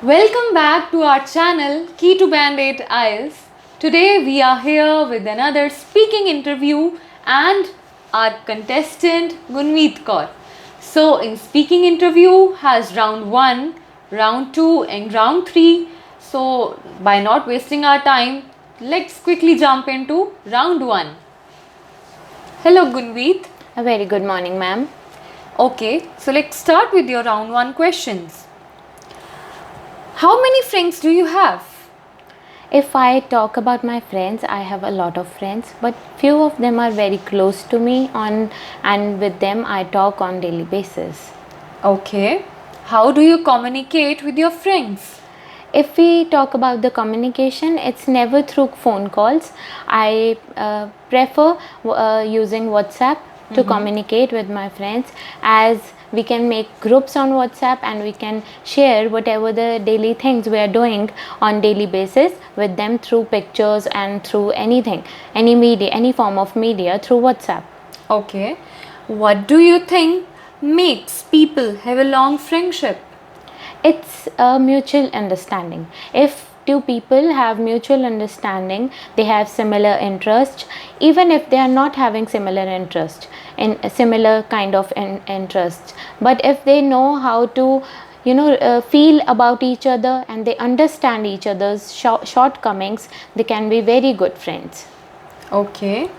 Welcome back to our channel Key to Band-Aid IELTS. Today we are here with another speaking interview and our contestant Gunmeet Kaur. So in speaking interview has round 1, round 2 and round 3. So by not wasting our time, let's quickly jump into round 1. Hello Gunmeet. A very good morning, ma'am. Okay, so let's start with your round 1 questions. How many friends do you have? If I talk about my friends, I have a lot of friends, but few of them are very close to me and with them I talk on daily basis. Okay. How do you communicate with your friends? If we talk about the communication, it's never through phone calls. I prefer using WhatsApp to communicate with my friends, as we can make groups on WhatsApp and we can share whatever the daily things we are doing on daily basis with them through pictures and through anything, any media, any form of media through WhatsApp. Okay. What do you think makes people have a long friendship? It's a mutual understanding. If two people have mutual understanding, they have similar interest, even if they are not having similar interest in a similar kind of interests, but if they know how to feel about each other and they understand each other's shortcomings, they can be very good friends. Okay.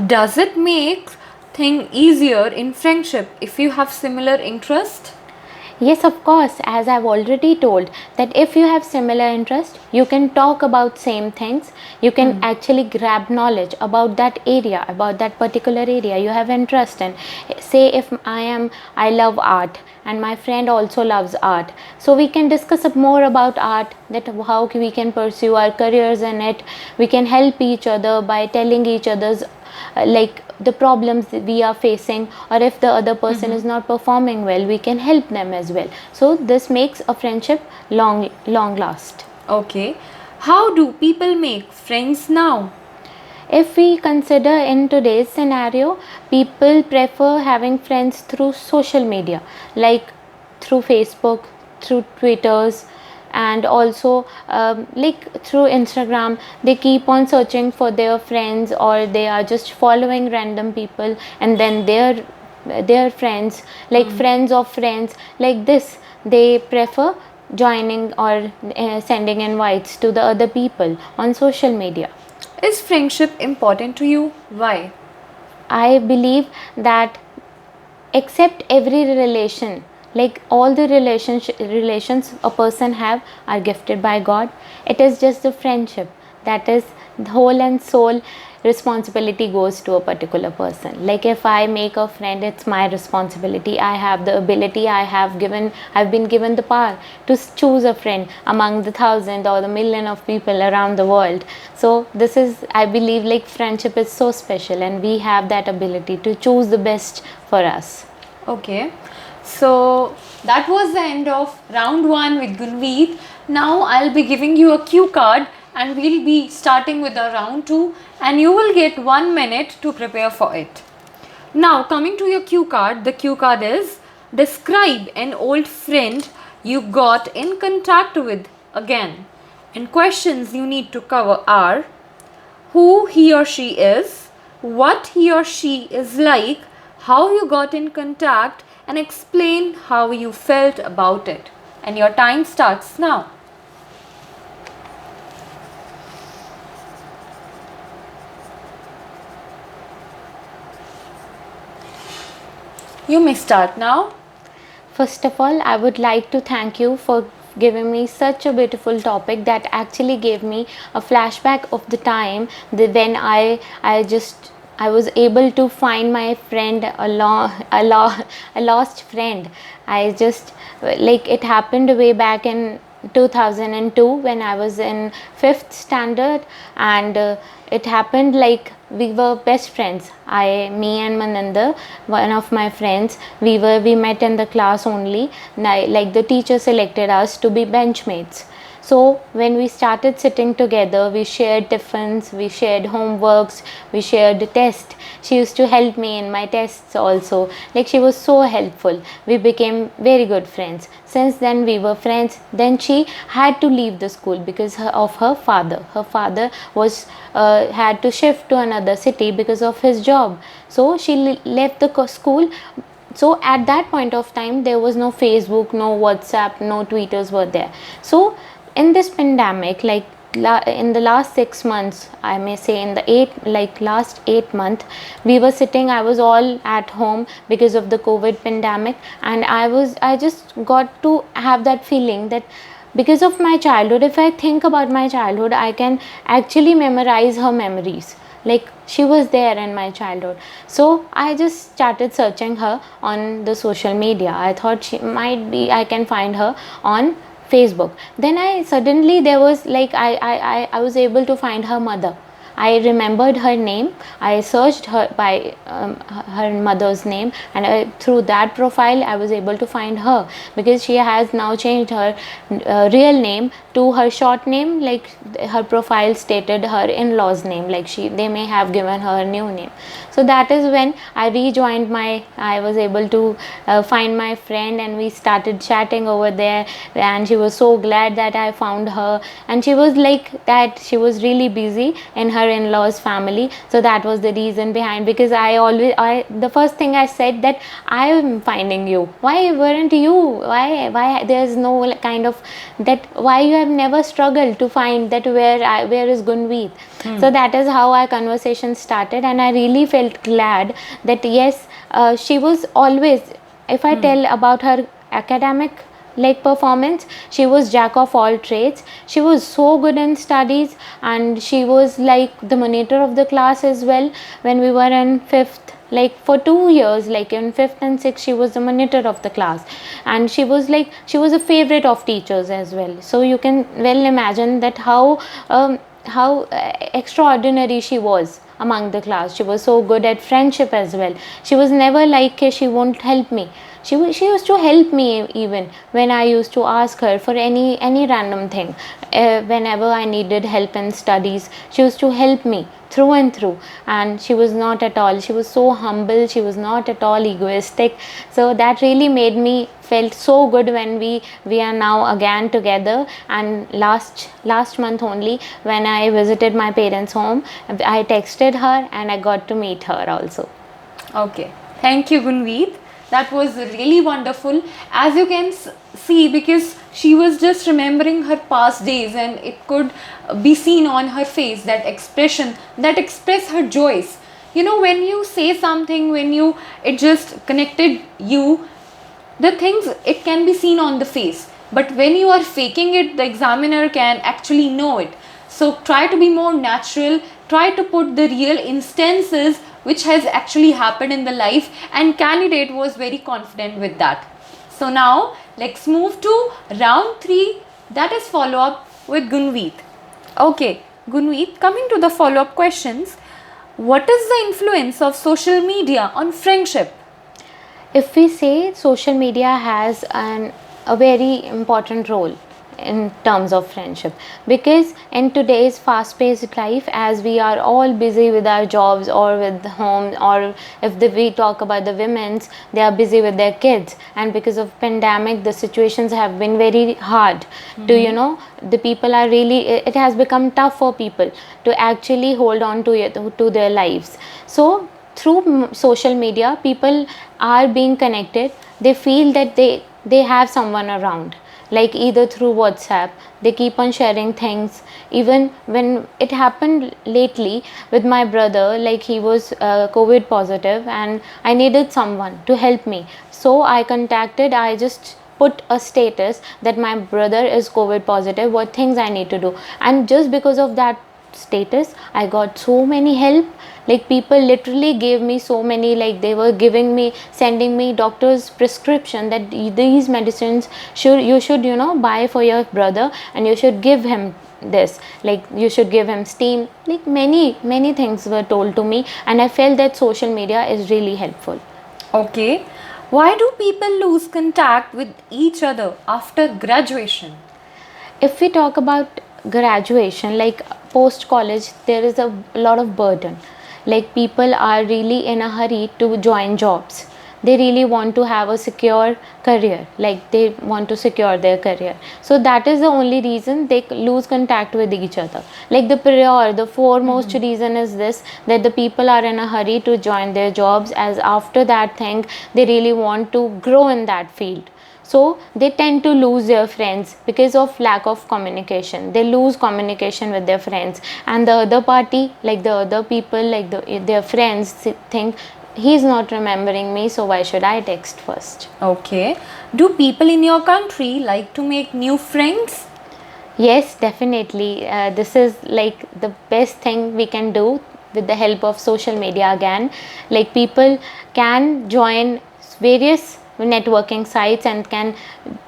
Does it make thing easier in friendship if you have similar interest? Yes, of course, as I've already told, that if you have similar interest, you can talk about same things, you can actually grab knowledge about that area, about that particular area you have interest in. Say if I love art and my friend also loves art, so we can discuss more about art, that how we can pursue our careers in it. We can help each other by telling each other's like the problems that we are facing, or if the other person is not performing well, we can help them as well. So this makes a friendship long last. Okay. How do people make friends now? If we consider in today's scenario, people prefer having friends through social media, like through Facebook, through Twitters, and also like through Instagram. They keep on searching for their friends, or they are just following random people and then their friends, like friends of friends, like this. They prefer joining or sending invites to the other people on social media. Is friendship important to you? Why? I believe that accept every relation, like all the relations a person have are gifted by God. It is just the friendship that is the whole and soul responsibility goes to a particular person. Like if I make a friend, it's my responsibility. I have the ability, I've been given the power to choose a friend among the thousand or the million of people around the world. So this is, I believe, like friendship is so special and we have that ability to choose the best for us. Okay. So that was the end of round 1 with Gunveet. Now I'll be giving you a cue card and we'll be starting with the round 2 and you will get 1 minute to prepare for it. Now coming to your cue card, the cue card is describe an old friend you got in contact with again. And questions you need to cover are who he or she is, what he or she is like, how you got in contact, and explain how you felt about it. And your time starts now. You may start now. First of all, I would like to thank you for giving me such a beautiful topic that actually gave me a flashback of the time when I was able to find my friend, a lost friend. I just, like, it happened way back in 2002 when I was in 5th standard, and it happened like we were best friends. Me and Mananda, one of my friends, we met in the class only. Like the teacher selected us to be benchmates. So when we started sitting together, we shared tiffins, we shared homeworks, we shared tests. She used to help me in my tests also. Like, she was so helpful. We became very good friends. Since then we were friends. Then she had to leave the school because of her father. Her father was had to shift to another city because of his job. So she left the school. So at that point of time, there was no Facebook, no WhatsApp, no Twitters were there. So in this pandemic, like in the last 6 months, I may say, in the last 8 months, we were sitting, I was all at home because of the COVID pandemic, and I just got to have that feeling that because of my childhood, if I think about my childhood, I can actually memorize her memories. Like, she was there in my childhood. So I just started searching her on the social media. I thought she might be, I can find her on Facebook. Then I suddenly, there was like, I was able to find her mother. I remembered her name. I searched her by her mother's name, and through that profile I was able to find her, because she has now changed her real name to her short name. Like, her profile stated her in-laws name, like they may have given her a new name. So that is when I rejoined I was able to find my friend, and we started chatting over there, and she was so glad that I found her. And she was like that, she was really busy in her in-laws family. So that was the reason behind, because the first thing I said, that I am finding you, why weren't you, why there's no kind of that, why you have never struggled to find that where is Gunveet. So that is how our conversation started, and I really felt glad that yes, she was always, if I tell about her academic like performance, she was jack of all trades. She was so good in studies, and she was like the monitor of the class as well. When we were in 5th, like for 2 years, like in 5th and 6th, she was the monitor of the class, and she was a favorite of teachers as well. So you can well imagine that how extraordinary she was among the class. She was so good at friendship as well. She was never like she won't help me. She used to help me even when I used to ask her for any random thing. Whenever I needed help in studies, she used to help me through and through. And she was not at all, she was so humble, she was not at all egoistic. So that really made me felt so good when we are now again together. And last month only, when I visited my parents' home, I texted her and I got to meet her also. Okay, thank you, Gunveet. That was really wonderful. As you can see, because she was just remembering her past days, and it could be seen on her face, that expression that express her joys. You know, when you say something, it just connected you, the things, it can be seen on the face. But when you are faking it, the examiner can actually know it. So try to be more natural, try to put the real instances which has actually happened in the life, and candidate was very confident with that. So now let's move to round 3, that is follow up with Gunveet. Okay, Gunveet, coming to the follow up questions, what is the influence of social media on friendship? If we say, social media has a very important role in terms of friendship, because in today's fast paced life, as we are all busy with our jobs or with home, or if we talk about the women's, they are busy with their kids, and because of pandemic, the situations have been very hard to, the people are really, it has become tough for people to actually hold on to their lives. So through social media, people are being connected. They feel that they have someone around, like either through WhatsApp, they keep on sharing things. Even when it happened lately with my brother, like he was COVID positive, and I needed someone to help me. So I just put a status that my brother is COVID positive, what things I need to do. And just because of that status, I got so many help. Like, people literally gave me so many, like they were sending me doctor's prescription that these medicines you should buy for your brother, and you should give him this, like you should give him steam, like many things were told to me, and I felt that social media is really helpful. Okay, why do people lose contact with each other after graduation? if we talk about graduation, like post college, there is a lot of burden. Like people are really in a hurry to join jobs. They really want to have a secure career, like they want to secure their career. So that is the only reason they lose contact with each other. Like the foremost reason is this, that the people are in a hurry to join their jobs, as after that thing they really want to grow in that field. So they tend to lose their friends because of lack of communication. They lose communication with their friends, and the other party, like the other people, like their friends think he's not remembering me, so why should I text first? Okay. Do people in your country like to make new friends? Yes, definitely. This is like the best thing we can do with the help of social media again. Like people can join various networking sites and can,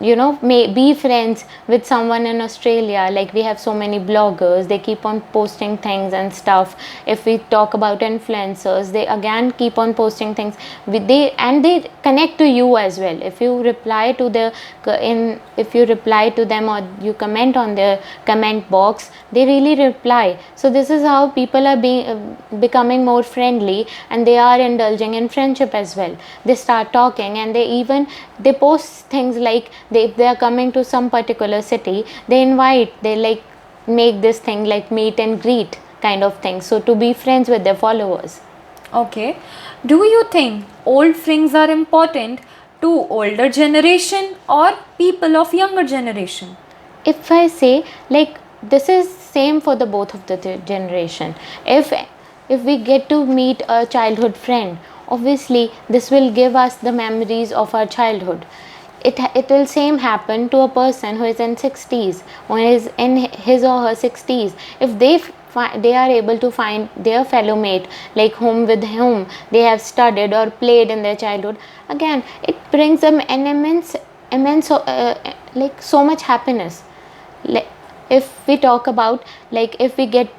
you know, be friends with someone in Australia. Like we have so many bloggers, they keep on posting things and stuff. If we talk about influencers, they again keep on posting things with they connect to you as well. If you reply to them, or you comment on their comment box, they really reply. So this is how people are becoming more friendly, and they are indulging in friendship as well. They start talking, and they post things like if they are coming to some particular city, they like make this thing like meet and greet kind of thing, so to be friends with their followers. Okay. Do you think old friends are important to older generation or people of younger generation? If I say, like, this is same for the both of the generation. If we get to meet a childhood friend, obviously this will give us the memories of our childhood. It will same happen to a person who is in 60s, who is in his or her 60s. If they are able to find their fellow mate, like with whom they have studied or played in their childhood, again it brings them an immense like so much happiness. Like if we talk about, like if we get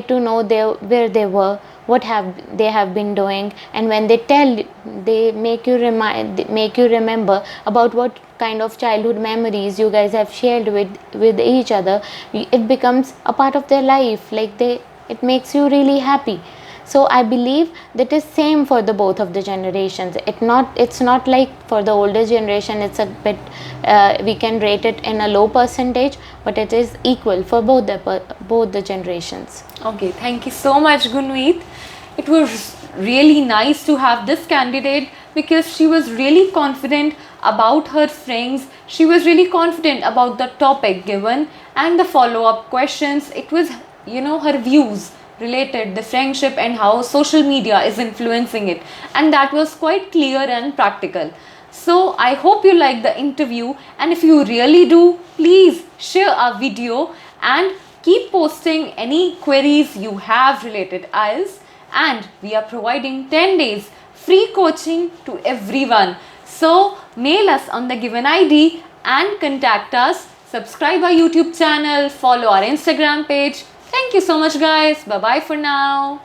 to know where they were, what they have been doing, and when they make you remember about what kind of childhood memories you guys have shared with each other. It becomes a part of their life, like it makes you really happy. So I believe that is same for the both of the generations. It's not like for the older generation it's a bit we can rate it in a low percentage, but it is equal for both the generations. Okay, thank you so much, Gunveet. It was really nice to have this candidate because she was really confident about her friends. She was really confident about the topic given and the follow-up questions. It was, her views related the friendship and how social media is influencing it, and that was quite clear and practical. So I hope you like the interview, and if you really do, please share our video and keep posting any queries you have related IELTS, and we are providing 10 days free coaching to everyone. So mail us on the given ID and contact us. Subscribe our YouTube channel, follow our Instagram page. Thank you so much guys. Bye bye for now.